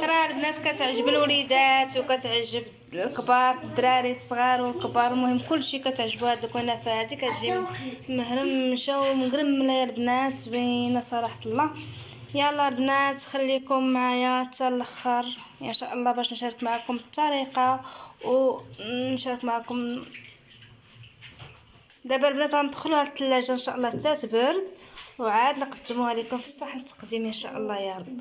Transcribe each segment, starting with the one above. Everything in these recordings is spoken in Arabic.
راه البنات كتعجب الوليدات وكتعجب الكبار، الدراري الصغار والكبار، المهم كلشي كتعجبو هاد الكنافه هادي. كتجي مهرمشه ومقرمله يا البنات، زوينه صراحه الله. يلا البنات خليكم معايا حتى الاخر ان شاء الله باش نشارك معكم الطريقه ونشارك معكم. دابا البنات غندخلوها للثلاجه ان شاء الله حتى تبرد، وعاد نقدموها لكم في الصحن التقديم ان شاء الله يا رب.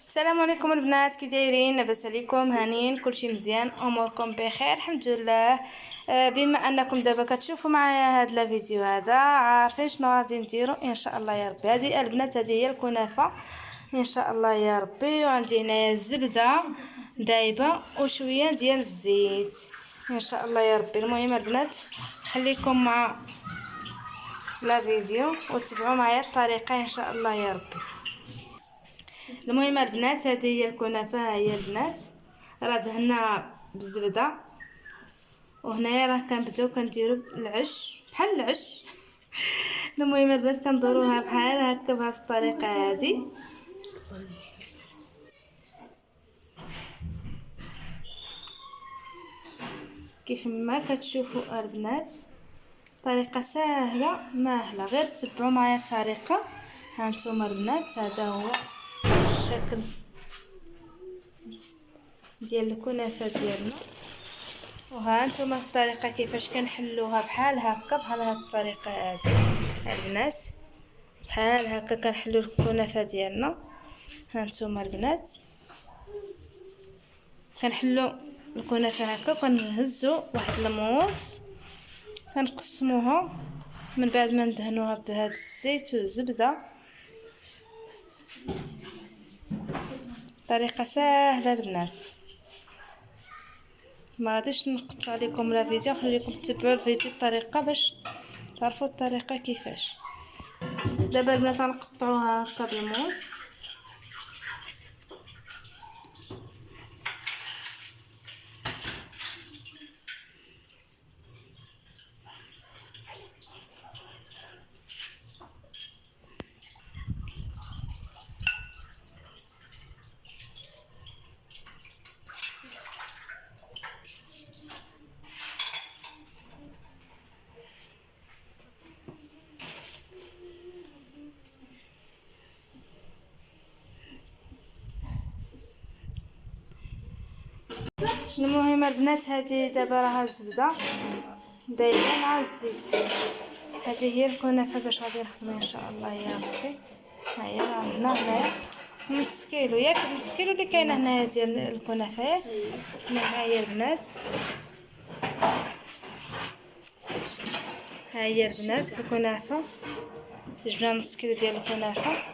السلام عليكم البنات، كي دايرين؟ لاباس عليكم؟ هانيين؟ كلشي مزيان؟ اموركم بخير الحمد لله. بما انكم دابا كتشوفوا معايا هاد الفيديو هذا، عارفين شنو غادي نديرو ان شاء الله يا ربي. هذه البنات هذه هي الكنافه ان شاء الله يا ربي. وعندي هنايا الزبده دايبه وشويه ديال الزيت ان شاء الله يا ربي. المهم البنات خليكم مع لا فيديو وتبعوا معايا الطريقه ان شاء الله يا ربي. المهم البنات هذه هي الكنافه، ها هي البنات راه دهنا بالزبده، وهنايا راه كنبداو كنديروا العش بحال العش. المهم البنات كندوروها بحال هكا بهذه الطريقه هذه. كيف ما كتشوفوا البنات طريقه سهله ماهله، غير تبعوا معايا الطريقه. ها نتوما البنات هذا هو الشكل ديال الكنافه ديالنا، وها نتوما الطريقه كيفاش كنحلوها بحال هكا بحال هاد الطريقه هذه البنات. بحال هكا كنحلو الكنافه ديالنا. ها نتوما البنات كنحلو الكنافه هكا، كنهزو واحد الموس كنقسموها من بعد ما ندهنوها بهاد الزيت والزبده. طريقه سهله البنات، ما غاديش نقطع لكم لا فيديو، خليكم تتبعوا الفيديو الطريقه باش تعرفوا الطريقه كيفاش. دابا البنات غنقطعوها هكا بالموس. المهم البنات هذه دابا راها الزبده دايره مع الزيت. هذه هي الكنافه باش غادي نخدمها ان شاء الله يا ربي. ها هي راه هنايا نص كيلو، ياك نص كيلو اللي كاينه هنايا ديال الكنافه. ها هي البنات، ها هي البنات الكنافه، جبنا نص كيلو ديال الكنافه.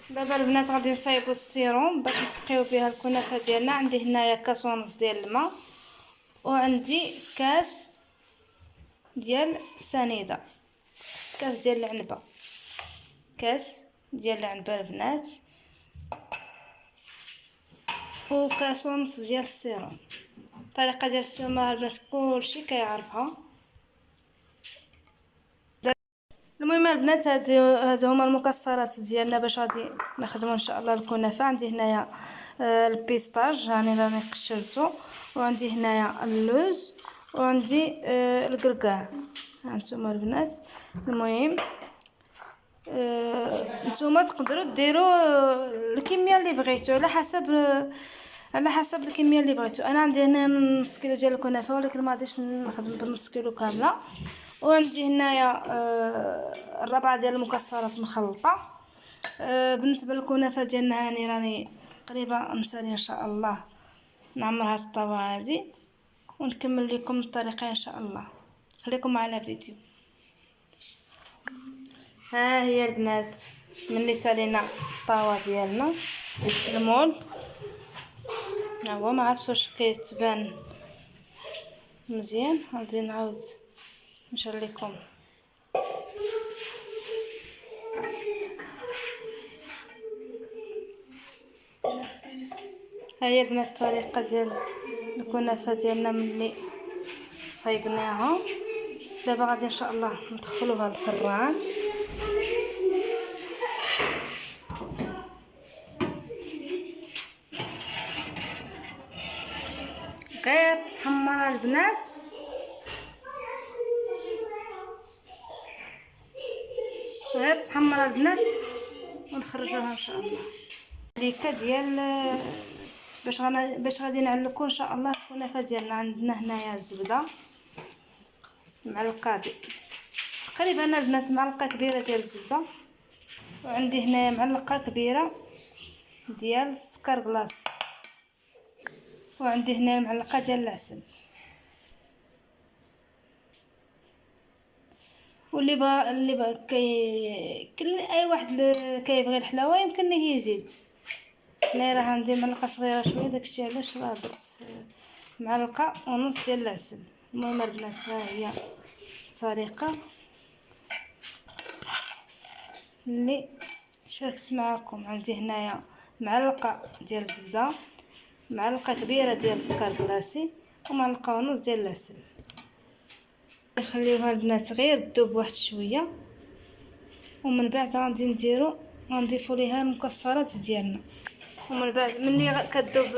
دابا البنات غادي نصايبوا السيروم باش نسقيو بها الكنافه ديالنا. عندي هنايا كاس ونص ديال الماء، وعندي كاس ديال السنيده، كاس ديال العنبه، كاس ديال العنبه البنات، وكاس ونص ديال السيروم. الطريقه ديال السيروم البنات كلشي كيعرفها. المهم البنات هادو هما المكسرات ديالنا باش غادي نخدموا ان شاء الله الكنافه. عندي هنايا البيستاج راني قشرته، وعندي هنايا اللوز، وعندي الكركاع. هانتوما البنات. المهم نتوما تقدروا ديروا الكميه اللي بغيتو على حسب الكميه اللي بغيتو. انا عندي هنا نص كيلو ديال الكنافه، ولكن ما غاديش نخدم بنص كيلو كامله. وعندي هنايا الربعه ديال المكسرات مخلطه. بالنسبه للكنافه ديالنا هاني راني قريبه نسالي ان شاء الله نعمر هاد الطاوه هادي ونكمل لكم الطريقه ان شاء الله. خليكم معنا الفيديو. ها هي البنات ملي سالينا الطاوه ديالنا المول، ها ما عرفتش واش كيتبان مزيان. غادي نعاود نشريكم. هي البنات الطريقه ديال الكنافه ديالنا ملي صايبناها. دابا غادي ان شاء الله ندخلوها الفران. غير تحمر البنات، غير تحمر البنات ونخرجوها ان شاء الله. الكيكه ديال باش غادي نعلقو ان شاء الله الكنافه ديالنا. عندنا هنايا الزبده معلقه تقريبا البنات معلقه كبيره ديال الزبده، وعندي هنايا معلقه كبيره ديال السكر كلاص، وعندي هنا معلقه ديال العسل. واللي با كل اي واحد اللي كيبغي الحلاوه يمكن ليه يزيد. هنا راه عندي معلقه صغيره شويه، داكشي علاش راه درت معلقه ونص ديال العسل. المهم البنات ها هي الطريقه اللي شاركت معكم. عندي هنايا معلقه ديال الزبده، معلقه كبيره ديال السكر كلاسي، ومعلقه ونص ديال العسل. نخليوها البنات غير تذوب واحد شويه، ومن بعد غادي غنضيفوا ليها المكسرات ديالنا. ومن بعد ملي كتذوب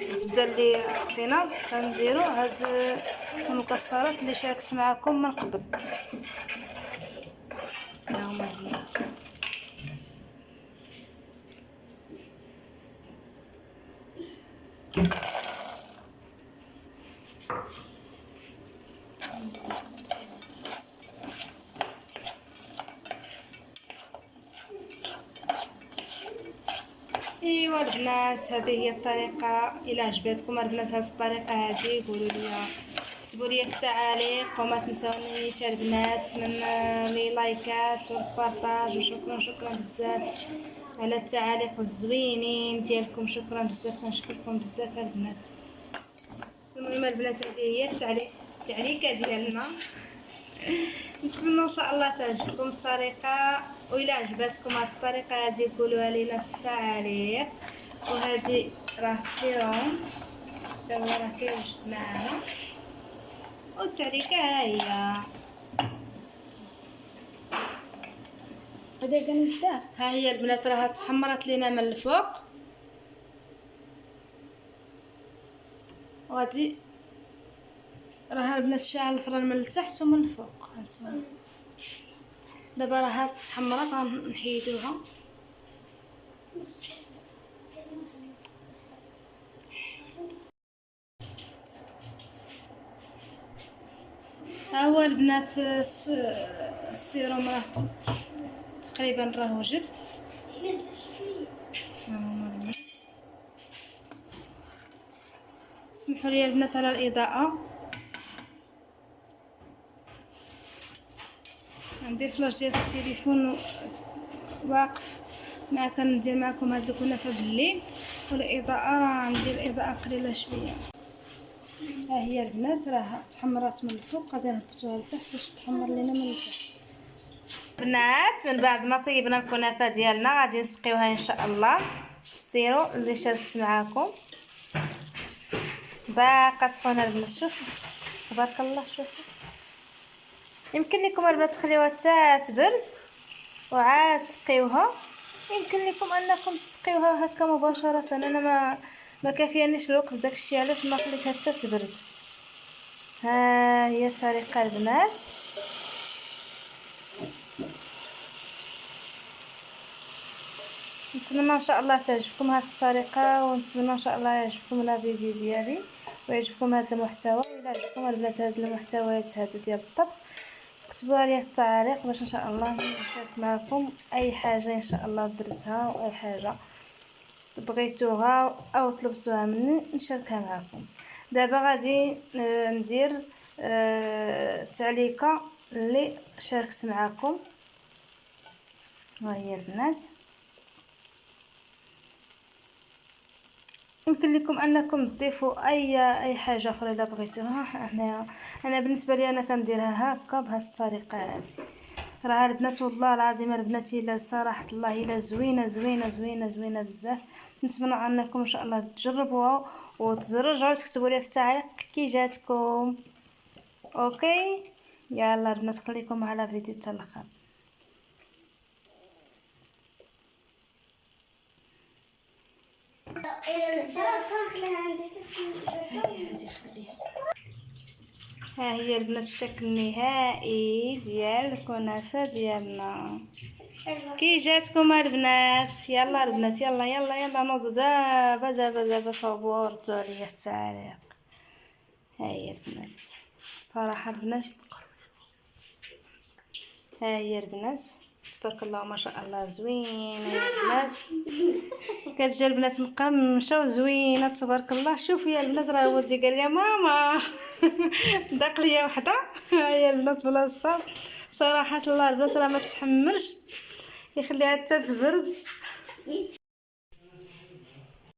الزبده اللي حطينا كنديروا هاد المكسرات اللي شاركت معكم من قبل. ها هما البنات. ايوا البنات هذه هي الطريقه. الى عجبتكم البنات هذه الطريقه هذه قولوا لي، كتبوا لي في التعاليق، وما تنسونيش البنات من لي لايكات والبارطاج. وشكرا بزاف على التعاليق الزوينين ديالكم، شكرا بزاف، كنشكركم بزاف البنات. المهم البنات هذه هي التعليقه ديالنا. نتمنى ان شاء الله تعجبكم الطريقه، وإلا عجبتكم هذه الطريقه هذه قولوها لينا في التعاليق. وهذه راه السيروم تا هو راه كيوجد معنا، والتعليقه ها هي. هذا كنزدار ها هي البنات راه تحمرت لينا من الفوق، وغادي راه البنات شاعل الفران من التحت ومن الفوق. هانتوما دابا راه تحمرات غنحيدوها. ها هو البنات السيروم راه تقريبا راه وجد. اسمحوا لي البنات على الاضاءه، عندي الفلاش ديال التليفون واقف مع كندير معكم هاد الكنافه بالليل، والاضاءه راه عندي الاضاءه قليله شويه. ها هي البنات راه تحمرات من الفوق، غادي نهبطوها لتحت باش تحمر لينا من التحت. بنات من بعد ما طيبنا الكنافه ديالنا غادي نسقيوها ان شاء الله بالسيرو اللي شاركت معكم. باقا سخونه البنات، شوفوا تبارك الله. شوفوا يمكن لكم البنات تخليوها حتى تبرد وعاد تسقيوها، يمكن لكم انكم تسقيوها هكا مباشره. انا ما كافيانيش الوقت، داكشي علاش ما خليتها حتى تبرد. ها هي الطريقه البنات. نتمنى ان شاء الله تعجبكم هذه الطريقه، ونتمنى ان شاء الله يعجبكم الفيديو ديالي ويعجبكم هذا المحتوى. والى عجبكم البنات هذه المحتويات هادو ديال الطبخ كتبوها لي في التعاليق باش ان شاء الله نشارك معكم اي حاجه ان شاء الله درتها، واي حاجه بغيتوها او طلبتوها مني نشاركها معكم. دابا غادي ندير التعليقه اللي شاركت معكم. ها هي البنات يمكن لكم انكم تضيفوا اي حاجه اخرى الا بغيتوها. انا بالنسبه لي انا كنديرها هكا بهذه الطريقه هذه. راه البنات والله العظيم البنات الا صراحه الله الا زوينه زوينه زوينه زوينه بزاف. نتمنى انكم ان شاء الله تجربوها وترجعوا تكتبوا لي في التعليق كي جاتكم. اوكي يلا البنات خليكم على فيديو حتى الاخر. هادي خليها. ها هي البنات الشكل النهائي ديال الكنافه ديالنا. كي جاتكم البنات؟ يلا البنات يلا يلا يلا نوضوا دابا دابا دابا صوبوها وردوا عليا في التعليق. ها هي البنات صراحه البنات، ها هي البنات تبارك الله ما شاء الله زوينه يا البنات. كتجي البنات مقرمشه وزوينه تبارك الله. شوفوا يا البنات راه ولدي قال لي ماما داق ليا وحده. ها هي البنات بلاصه صراحه الله البنات راه ما تحملش يخليها حتى تبرد.